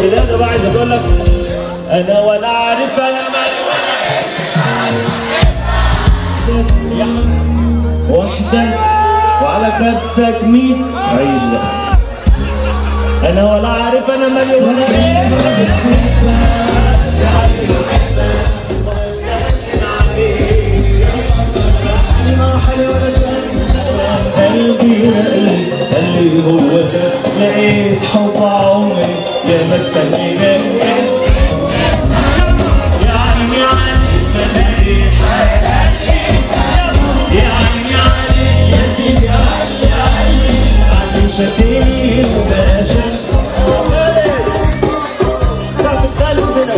بجد بقى عايز اقول لك انا ولا عارف انا مالي وحدة وعلى خدك 100 عايز بقى انا ولا عارف انا مالي ولا ايه قلبي هو ده لقيت حب عمري يا ما استنينا يا عيني عليك مداري يا عيني عليك يا سيدي علي شكيل باشا سقف الثالث هنا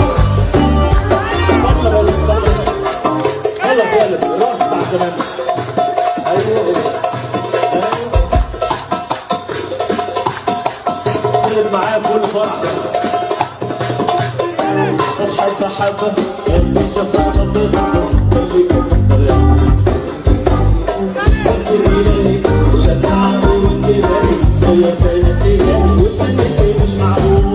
يلا خالد راس بتاع زمان ايوه معايا في كل فرع حبة حبة اللي شافها خطتها اللي كان سريع بس إلهي شد عمري وانتباهي هي كانت إلهي والتاني مش معقول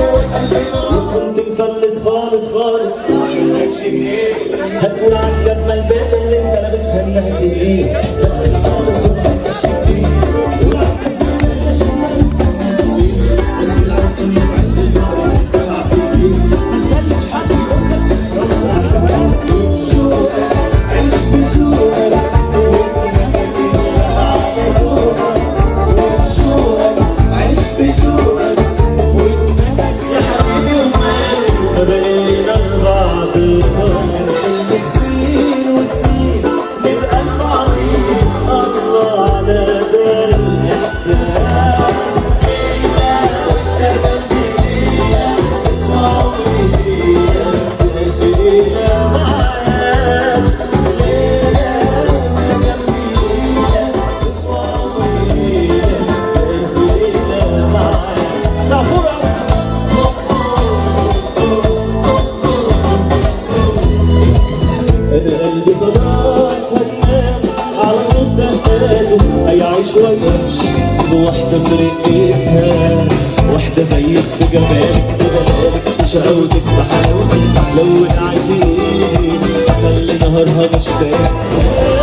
وكنت مفلس خالص خالص هتقول عن جزمة البيت اللي انت لابسها انها سنين بس الخالص ومحتاجش كتير وعن جزمة البيت اللي انت لابسها انها سنين بس العرض اللي في عز الدار بسعب كتير ما تخليش حد يقولك شوقك عيش بشوقك عيش بشوقك ودماغك يا حبيبي ومالك ما بقينا لبعض سنين وسنين نبقى لبعضين الله على ده الإحساس يا قلبي ليا اسمع عمري ليا ليا معاك ليا جنبي ليا اسمع عمري ليا معاك سافورة انا قلبي خلاص هنام على صوت دقاته هيعيش ويعيش بوحدة في رقتها واحدة زيك في جمالك بدلالك في شقاوتك في حلاوتك لو عايزين خلي نهارها مش فاهم